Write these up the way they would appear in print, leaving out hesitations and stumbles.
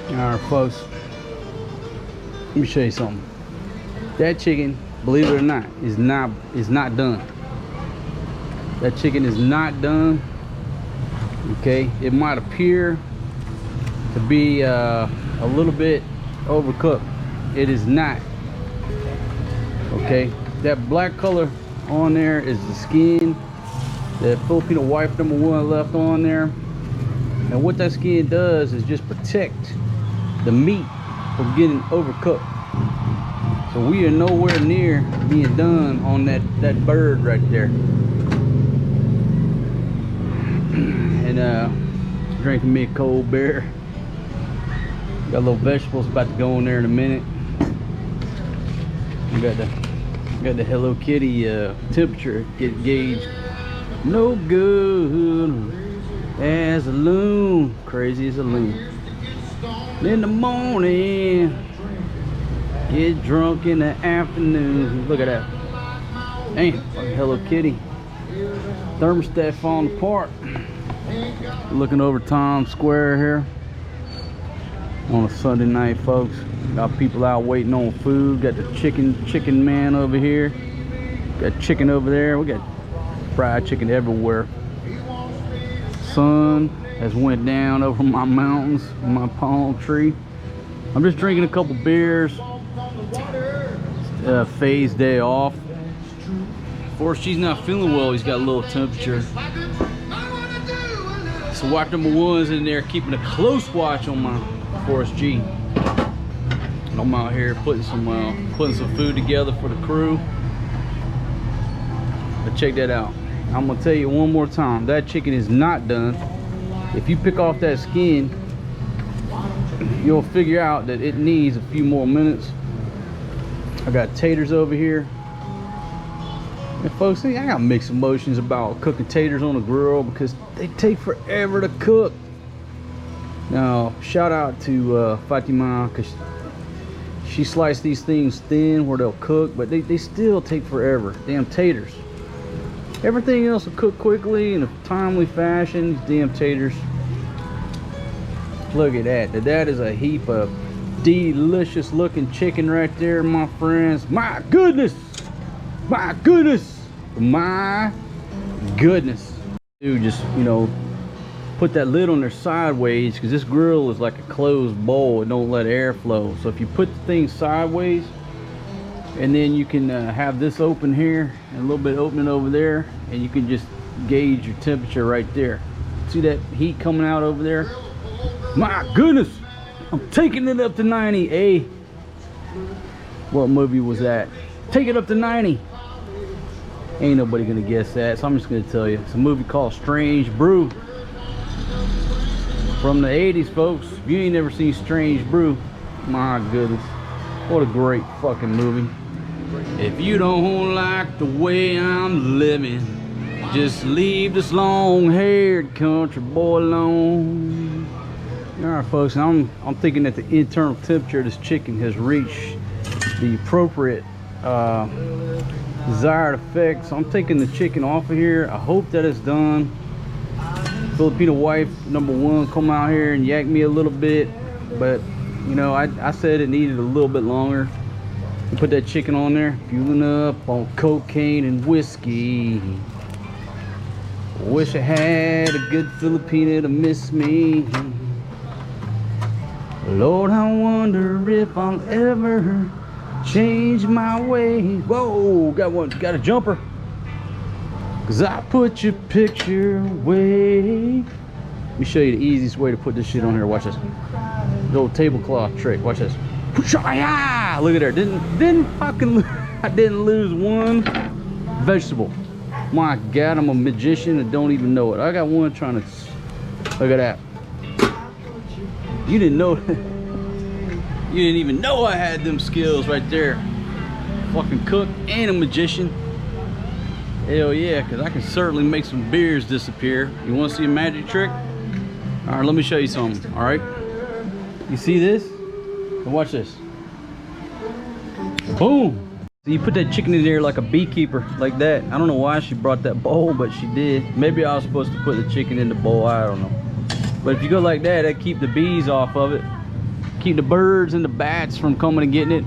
All right, folks. Let me show you something. That chicken, believe it or not, is not done. That chicken is not done. Okay, it might appear to be a little bit overcooked. It is not. Okay, that black color on there is the skin that Filipino wife #1 left on there. And what that skin does is just protect the meat from getting overcooked. So we are nowhere near being done on that bird right there. And drinking me a cold beer. Got a little vegetables about to go in there in a minute. We got the Hello Kitty temperature gauge. No good as a loon, crazy as a loon. In the morning, get drunk in the afternoon. Look at that. Damn, fucking Hello Kitty. Thermostat falling apart. Looking over Times Square here on a Sunday night, folks. Got people out waiting on food. Got the chicken man over here. Got chicken over there. We got fried chicken everywhere. Sun has went down over my mountains, my palm tree. I'm just drinking a couple beers. Faye's day off. Of course, she's not feeling well. He's got a little temperature. So wife #1's in there keeping a close watch on my Forest G. And I'm out here putting some food together for the crew. But check that out. I'm gonna tell you one more time, that chicken is not done. If you pick off that skin, you'll figure out that it needs a few more minutes. I got taters over here. And folks, see, I got mixed emotions about cooking taters on the grill because they take forever to cook. Now, shout out to Fatima, because she sliced these things thin where they'll cook, but they still take forever. Damn taters. Everything else will cook quickly in a timely fashion. These damn taters. Look at that. That is a heap of delicious looking chicken right there, my friends. My goodness. My goodness. My goodness. Dude, just, you know, put that lid on there sideways because this grill is like a closed bowl. It don't let air flow. So if you put the thing sideways, and then you can have this open here and a little bit opening over there, and you can just gauge your temperature right there. See that heat coming out over there? My goodness, I'm taking it up to 90. Hey, what movie was that? Take it up to 90. Ain't nobody gonna guess that, so I'm just gonna tell you. It's a movie called Strange Brew from the 80s, folks. If you ain't never seen Strange Brew, my goodness, what a great fucking movie. If you don't like the way I'm living, just leave this long-haired country boy alone. All right, folks, I'm thinking that the internal temperature of this chicken has reached the appropriate desired effect. So I'm taking the chicken off of here. I hope that it's done. Filipino wife #1 come out here and yak me a little bit, but you know, I said it needed a little bit longer. Put that chicken on there, fueling up on cocaine and whiskey. Wish I had a good Filipino to miss me. Lord, I wonder if I'll ever change my way. Whoa, got a jumper. Cause I put your picture away. Let me show you the easiest way to put this shit on here. Watch this. The old tablecloth trick. Watch this. Look at her. I didn't lose one vegetable. My God, I'm a magician and don't even know it. I got one trying to. Look at that. You didn't know. You didn't even know I had them skills right there. Fucking cook and a magician. Hell yeah, because I can certainly make some beers disappear. You want to see a magic trick? All right, let me show you something. All right. You see this? Watch this. Boom. So you put that chicken in there like a beekeeper, like that. I don't know why she brought that bowl, but she did. Maybe I was supposed to put the chicken in the bowl, I don't know. But if you go like that, that keep the bees off of it. Keep the birds and the bats from coming and getting it.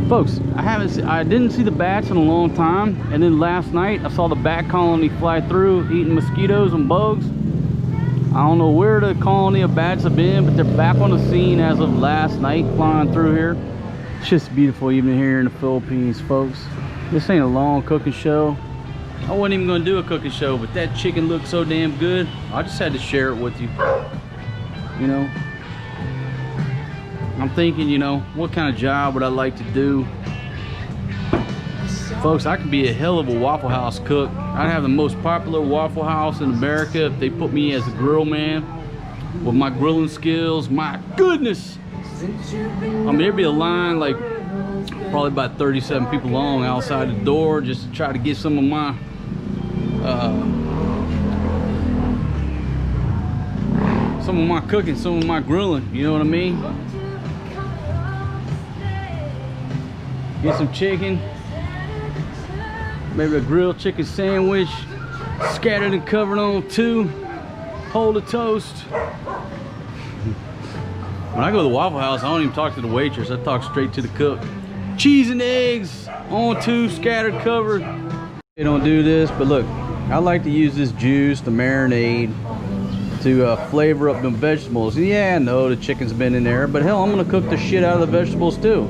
Folks, I didn't see the bats in a long time, and then last night I saw the bat colony fly through eating mosquitoes and bugs. I don't know where the colony of bats have been, but they're back on the scene as of last night, flying through here. It's just beautiful evening here in the Philippines, folks. This ain't a long cooking show. I wasn't even gonna do a cooking show, but that chicken looked so damn good. I just had to share it with you. You know, I'm thinking, you know, what kind of job would I like to do? Folks, I could be a hell of a Waffle House cook. I'd have the most popular Waffle House in America if they put me as a grill man. With my grilling skills, my goodness. I mean, there'd be a line like probably about 37 people long outside the door just to try to get some of my cooking, some of my grilling, you know what I mean? Get some chicken, maybe a grilled chicken sandwich, scattered and covered on 2 whole of toast. When I go to the Waffle House, I don't even talk to the waitress, I talk straight to the cook. Cheese and eggs on 2, scattered, covered. They don't do this, but look, I like to use this juice, the marinade, to flavor up the vegetables. Yeah, I know the chicken's been in there, but hell, I'm gonna cook the shit out of the vegetables too.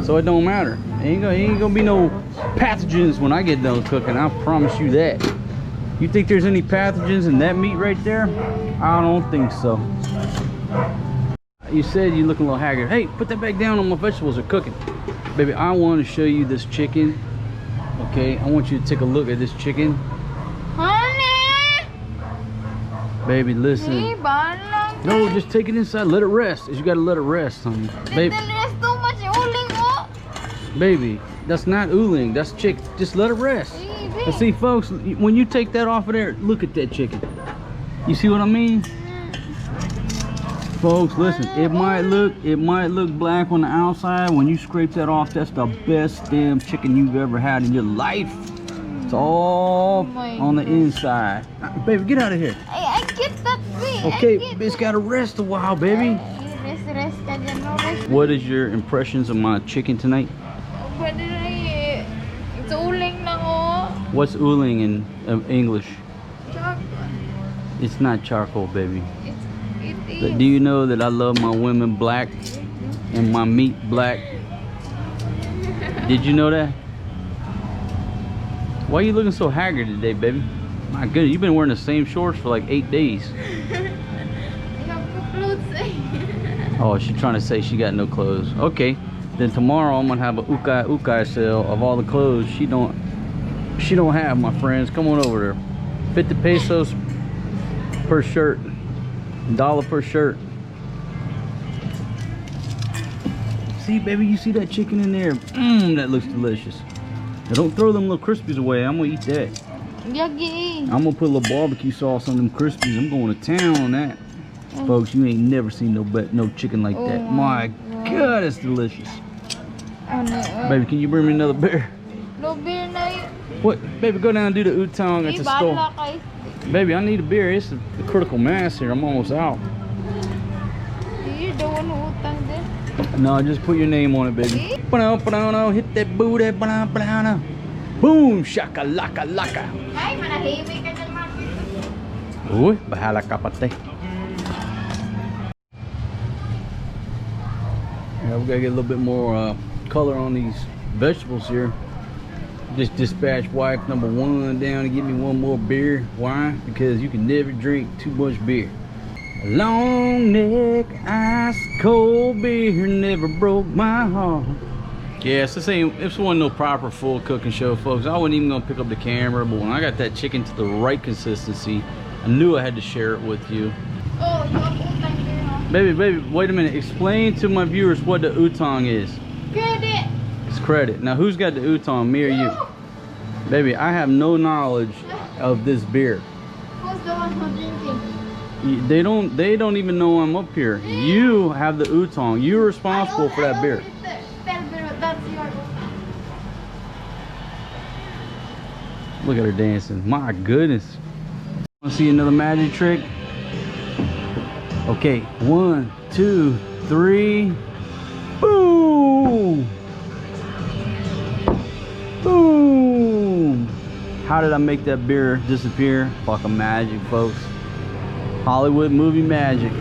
So it don't matter. Ain't gonna be no pathogens when I get done cooking, I promise you that. You think there's any pathogens in that meat right there? I don't think so. You said you're looking a little haggard. Hey, put that back down, on my vegetables are cooking. Baby, I want to show you this chicken. Okay, I want you to take a look at this chicken. Honey! Baby, listen. No, just take it inside. Let it rest. You gotta let it rest, honey. Baby. Baby, that's not ooling. That's chick. Just let it rest. And see, folks, when you take that off of there, look at that chicken. You see what I mean? Folks, listen. It might look black on the outside. When you scrape that off, that's the best damn chicken you've ever had in your life. It's all on the inside. Baby, get out of here. I get that thing. Okay, it's gotta rest a while, baby. What is your impressions of my chicken tonight? It's uling na oh. What's uling in English? Charcoal. It's not charcoal, baby. It But is. do you know that I love my women black and my meat black? Did you know that? Why are you looking so haggard today, baby? My goodness, you've been wearing the same shorts for like 8 days. Oh, she's trying to say she got no clothes. Okay, then tomorrow I'm gonna have a ukay sale of all the clothes she don't have, my friends. Come on over there. 50 pesos per shirt, $1 per shirt. See, baby, you see that chicken in there? Mmm, that looks delicious. Now don't throw them little Crispies away. I'm gonna eat that. Yagi. I'm gonna put a little barbecue sauce on them Crispies. I'm going to town on that. Folks, you ain't never seen no chicken like that. Oh My God, it's delicious. Baby, can you bring me another beer? No beer na yun. What? Baby, go down and do the utang at the store. Baby, I need a beer. It's the critical mass here. I'm almost out. You're the one who utang there. No, just put your name on it, baby. Banana, hit that booty, banana. Boom, shaka laka laka. Ay, manahimik ka dyan, Marcos. Uy, bahala ka pati. Yeah, we gotta get a little bit more color on these vegetables here. Just dispatched wife number 1 down to get me one more beer. Why? Because you can never drink too much beer. Long neck, ice cold beer never broke my heart. Yes, this wasn't no proper full cooking show, folks. I wasn't even gonna pick up the camera, but when I got that chicken to the right consistency, I knew I had to share it with you. Oh, you have utang here, huh? Baby, wait a minute. Explain to my viewers what the utang is. Credit. It's credit. Now, who's got the utang, me or you? Baby, I have no knowledge of this beer. Who's the one who's drinking? They don't even know I'm up here. You have the utang. You're responsible for that beer. That's your. Look at her dancing. My goodness. Want to see another magic trick? Okay, 1, 2, 3. Boom! Boom! How did I make that beer disappear? Fucking magic, folks. Hollywood movie magic.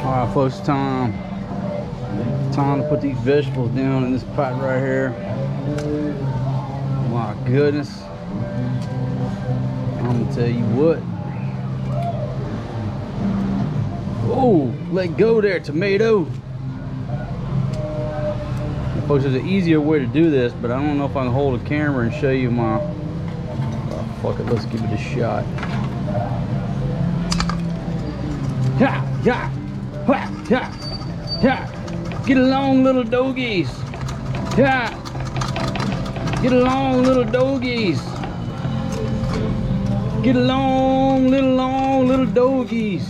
Alright, folks, time to put these vegetables down in this pot right here. My goodness. I'm gonna tell you what. Oh, let go there, tomato. Folks, there's an easier way to do this, but I don't know if I can hold a camera and show you my... Oh, fuck it, let's give it a shot. Ha! Ha! Ha! Ha! Ha! Get along, little doggies! Ha! Get along, little doggies! Get along, little doggies!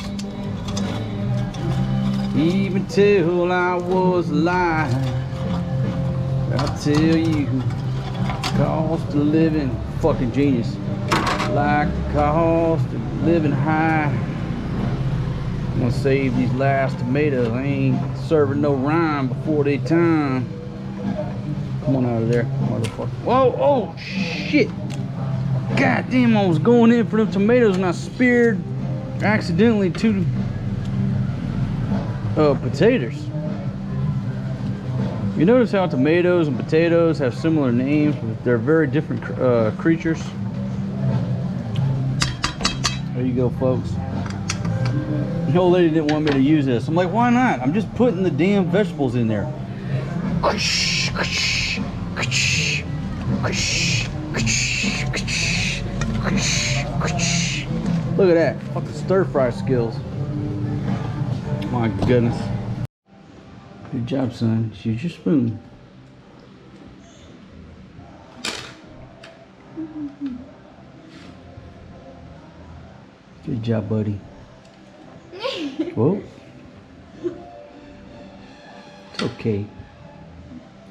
Even till I was alive, I'll tell you, cost of living, fucking genius. Like the cost of living high. I'm gonna save these last tomatoes. I ain't serving no rhyme before they time. Come on out of there, motherfucker. Whoa, oh shit. God damn, I was going in for them tomatoes and I speared accidentally 2 potatoes. You notice how tomatoes and potatoes have similar names, but they're very different creatures. There you go, folks. The old lady didn't want me to use this. I'm like, why not? I'm just putting the damn vegetables in there. Look at that. Fucking stir fry skills. My goodness. Good job, son. Just use your spoon. Good job, buddy. Whoa. It's okay.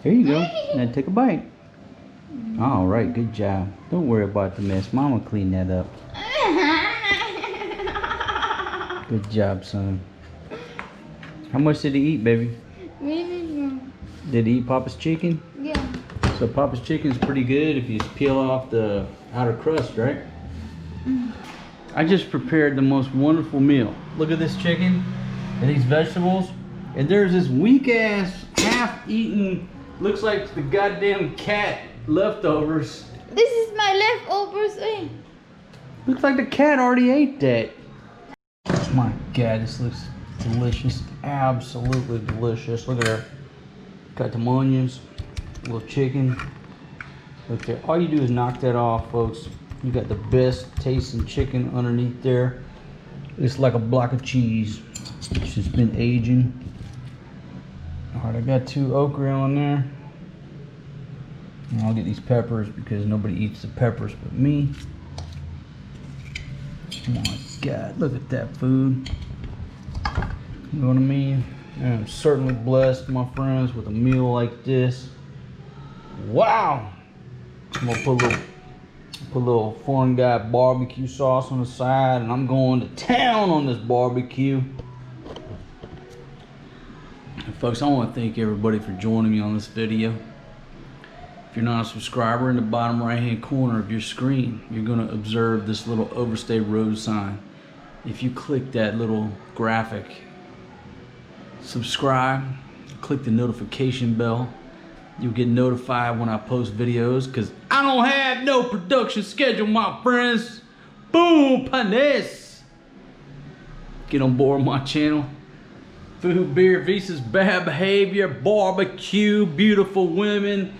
There you go. Now take a bite. All right, good job. Don't worry about the mess. Mama clean that up. Good job, son. How much did he eat, baby? Did he eat Papa's chicken? Yeah. So Papa's chicken is pretty good if you peel off the outer crust, right? I just prepared the most wonderful meal. Look at this chicken and these vegetables. And there's this weak ass, half-eaten, looks like the goddamn cat leftovers. This is my leftovers. Eh? Looks like the cat already ate that. My God, this looks delicious. Absolutely delicious. Look at her. Got some onions, a little chicken. Okay, all you do is knock that off, folks. You got the best tasting chicken underneath there. It's like a block of cheese. It's just been aging. All right, I got 2 okra on there. And I'll get these peppers because nobody eats the peppers but me. Oh my God, look at that food. You know what I mean? I'm certainly blessed, my friends, with a meal like this. Wow! I'm gonna put a little Foreign Guy barbecue sauce on the side, and I'm going to town on this barbecue. And folks, I want to thank everybody for joining me on this video. If you're not a subscriber, in the bottom right hand corner of your screen, you're going to observe this little Overstay Road sign. If you click that little graphic, subscribe, click the notification bell, you'll get notified when I post videos, because I don't have no production schedule, my friends. Boom, panes. Get on board my channel. Food, beer, visas, bad behavior, barbecue, beautiful women,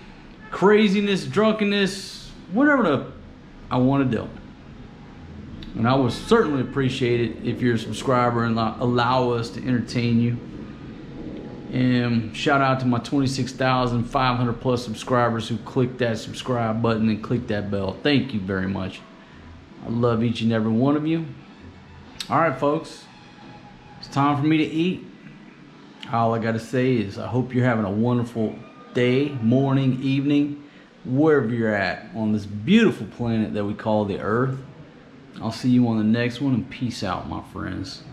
craziness, drunkenness, whatever I want to do. And I would certainly appreciate it if you're a subscriber and allow us to entertain you. And shout out to my 26,500 plus subscribers who clicked that subscribe button and clicked that bell. Thank you very much. I love each and every one of you. All right, folks, it's time for me to eat. All I gotta say is I hope you're having a wonderful day, morning, evening, wherever you're at on this beautiful planet that we call the Earth. I'll see you on the next one, and peace out, my friends.